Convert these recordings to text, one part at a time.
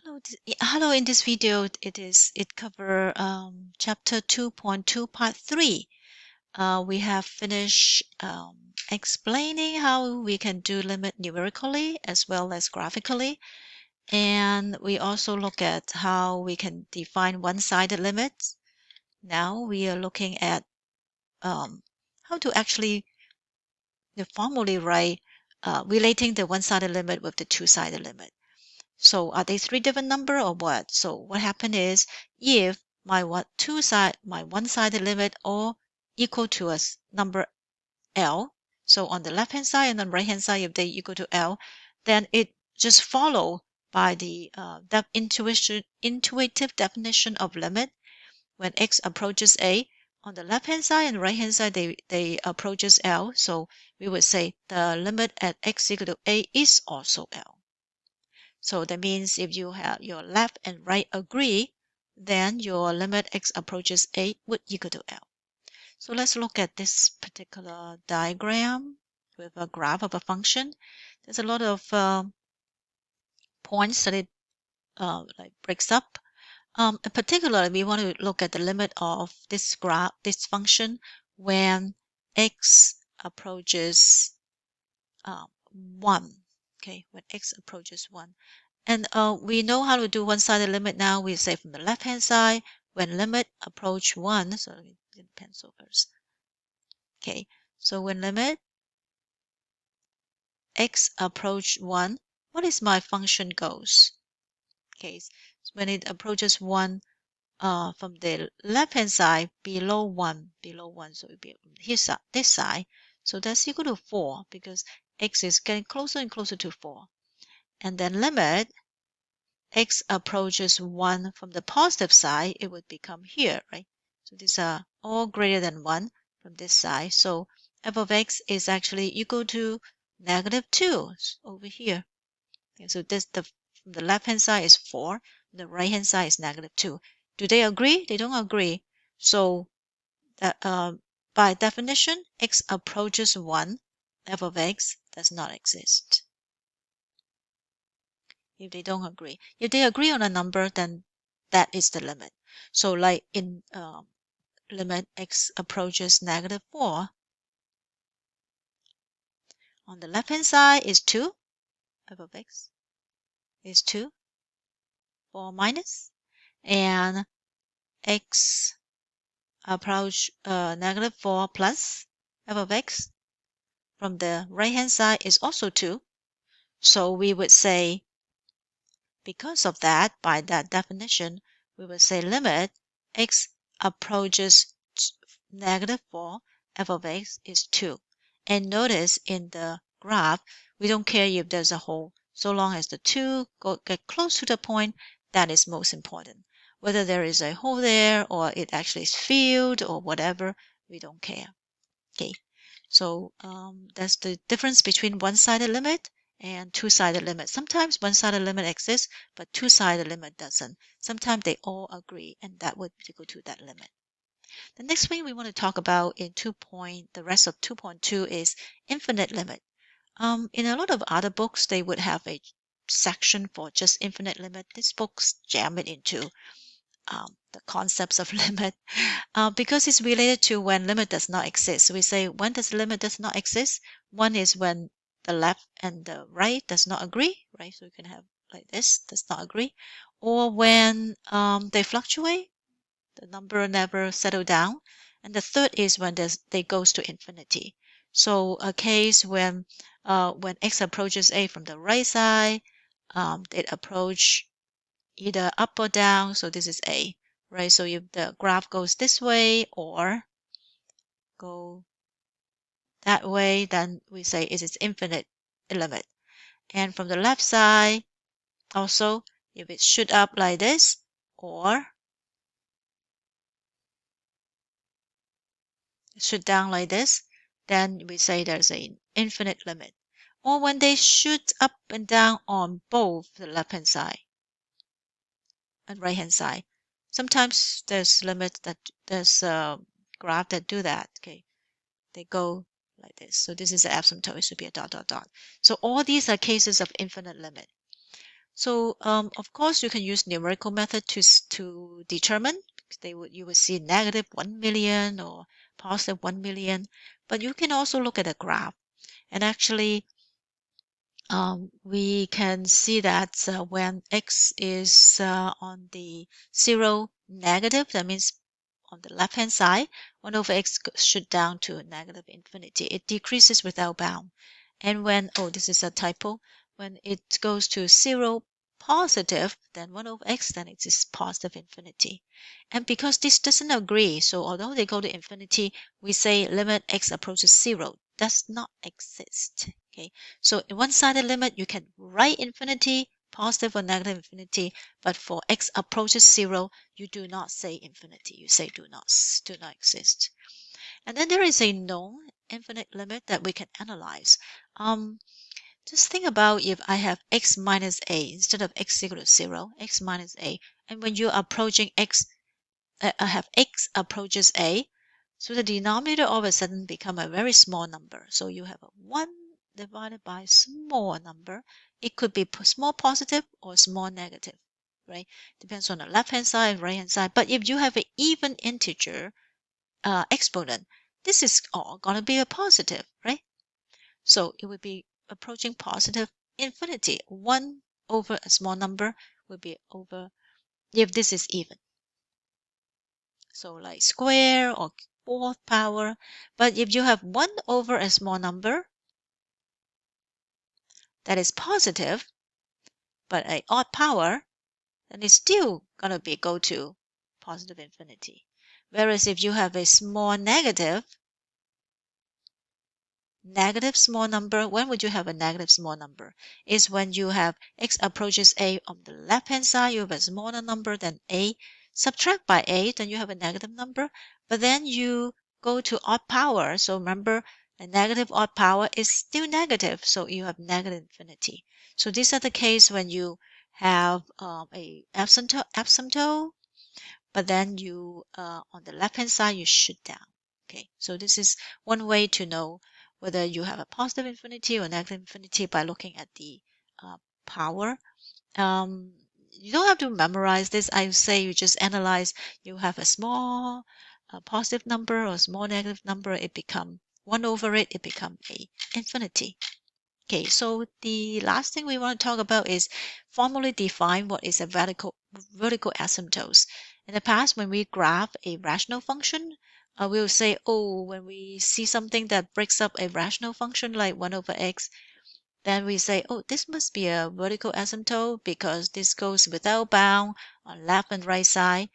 Hello. In this video, it cover chapter 2.2 part 3. We have finished explaining how we can do limit numerically as well as graphically, and we also look at how we can define one-sided limits. Now we are looking at how to actually formally write relating the one-sided limit with the two-sided limit. So are they three different number or what? So what happened is if my one-sided limit all equal to a number L, so on the left-hand side and on the right-hand side, if they equal to L, then it just follow by the intuitive definition of limit. When x approaches A, on the left-hand side and right-hand side, they approaches L. So we would say the limit at x equal to A is also L. So that means if you have your left and right agree, then your limit x approaches A would equal to L. So let's look at this particular diagram with a graph of a function. There's a lot of points that it breaks up. In particular, we want to look at the limit of this function when x approaches 1. Okay, when x approaches 1. And we know how to do one-sided limit now. We say from the left-hand side, when limit approach 1, so let me get the pencil first. Okay, so when limit x approach 1, what is my function goes? Okay, so when it approaches 1 from the left-hand side, below 1, so it will be this side. So that's equal to 4 because x is getting closer and closer to 4. And then limit x approaches 1 from the positive side, it would become here, right? So these are all greater than 1 from this side. So f of x is actually equal to -2 over here. Okay, so from the left-hand side is 4, the right-hand side is -2. Do they agree? They don't agree. So that, by definition, x approaches 1, f of x does not exist. If they don't agree. If they agree on a number, then that is the limit. So like in limit x approaches -4, on the left-hand side is 2, f of x is 2, 4 minus, and x approach -4 plus f of x from the right-hand side is also 2. So we would say, because of that, by that definition, we would say limit x approaches -4, f of x is 2. And notice in the graph, we don't care if there's a hole. So long as the 2 get close to the point, that is most important. Whether there is a hole there or it actually is filled or whatever, we don't care. Okay, so that's the difference between one-sided limit and two-sided limit. Sometimes one-sided limit exists, but two-sided limit doesn't. Sometimes they all agree, and that would equal to that limit. The next thing we want to talk about in the rest of 2.2 is infinite limit. In a lot of other books, they would have a section for just infinite limit. These books jam it into the concepts of limit because it's related to when limit does not exist. So we say when does limit does not exist? One is when the left and the right does not agree, right? So you can have like this, does not agree. Or when they fluctuate, the number never settle down. And the third is when they goes to infinity. So a case when x approaches A from the right side, it approach either up or down. So this is A, right? So if the graph goes this way or go that way, then we say it is infinite limit. And from the left side, also, if it shoot up like this or shoot down like this, then we say there's an infinite limit. Or when they shoot up and down on both the left-hand side and right-hand side. Sometimes there's a graph that do that. Okay, they go like this. So this is the asymptote. It should be a dot, dot, dot. So all these are cases of infinite limit. So of course you can use numerical method to determine. You would see negative 1 million or positive 1 million, but you can also look at a graph. And actually, we can see that when x is on the 0 negative, that means on the left hand side, 1 over x should down to negative infinity. It decreases without bound. And when, oh, this is a typo, when it goes to 0 positive, then 1 over x, then it is positive infinity. And because this doesn't agree, so although they go to infinity, we say limit x approaches 0 does not exist. Okay, so in one-sided limit, you can write infinity, positive or negative infinity, but for x approaches 0, you do not say infinity. You say do not exist. And then there is a known infinite limit that we can analyze. Just think about if I have x minus a instead of x equal to 0, x minus a, and when you're approaching x, I have x approaches a, so the denominator all of a sudden become a very small number. So you have a 1 divided by small number. It could be small positive or small negative, right? Depends on the left-hand side, right-hand side. But if you have an even integer exponent, this is all going to be a positive, right? So it would be approaching positive infinity. 1 over a small number would be over if this is even. So like square or fourth power. But if you have 1 over a small number that is positive, but an odd power, then it's still going to be go to positive infinity. Whereas if you have a small negative small number, when would you have a negative small number? Is when you have x approaches a on the left hand side, you have a smaller number than a. Subtract by a, then you have a negative number. But then you go to odd power. So remember, a negative odd power is still negative. So you have negative infinity. So these are the case when you have a asymptote, but then you on the left hand side you shoot down. Okay, so this is one way to know whether you have a positive infinity or negative infinity by looking at the power. You don't have to memorize this. I say you just analyze. You have a small positive number or small negative number. It become 1 over it. It become a infinity. Okay, so the last thing we want to talk about is formally define what is a vertical asymptotes. In the past, when we graph a rational function, we'll say, oh, when we see something that breaks up a rational function like 1 over x, then we say, oh, this must be a vertical asymptote because this goes without bound on left and right side.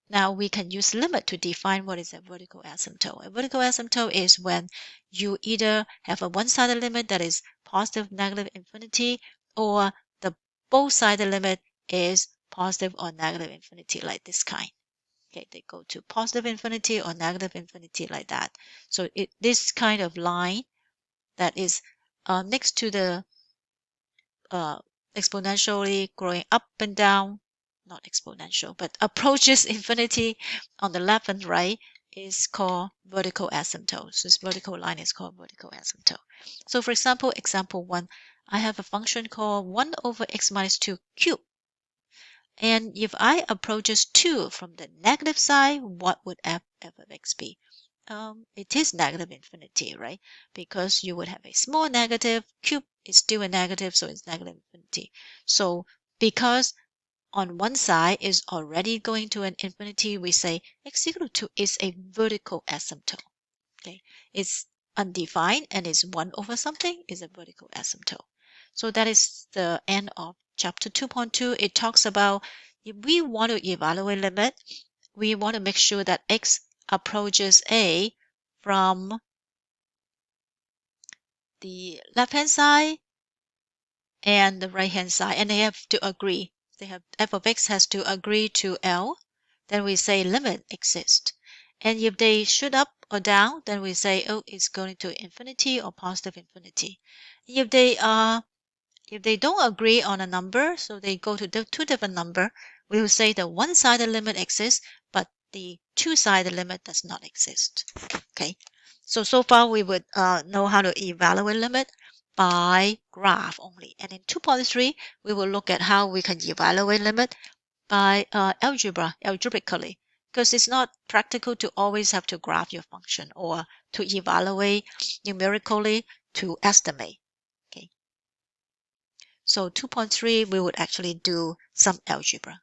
Now we can use limit to define what is a vertical asymptote. A vertical asymptote is when you either have a one-sided limit that is positive, negative, infinity, or the both-sided limit is positive or negative infinity, like this kind. Okay, they go to positive infinity or negative infinity like that. So this kind of line that is next to the exponentially growing up and down, not exponential, but approaches infinity on the left and right is called vertical asymptote. So this vertical line is called vertical asymptote. So for example, example 1, I have a function called 1 over x minus 2 cubed. And if I approaches 2 from the negative side, what would f of x be? It is negative infinity, right? Because you would have a small negative, cube is still a negative, so it's negative infinity. So because on one side is already going to an infinity, we say x equal to 2 is a vertical asymptote. Okay, it's undefined and it's 1 over something is a vertical asymptote. So that is the end of chapter 2.2. It talks about if we want to evaluate limit, we want to make sure that x approaches a from the left hand side and the right hand side, and they have to agree. They have f of x has to agree to L, then we say limit exists. And if they shoot up or down, then we say, oh, it's going to infinity or positive infinity. If they don't agree on a number, so they go to two different number, we will say the one-sided limit exists, but the two-sided limit does not exist. Okay, so far we would know how to evaluate limit. by graph only. And in 2.3, we will look at how we can evaluate limit by algebraically, because it's not practical to always have to graph your function or to evaluate numerically to estimate. Okay. So 2.3, we would actually do some algebra.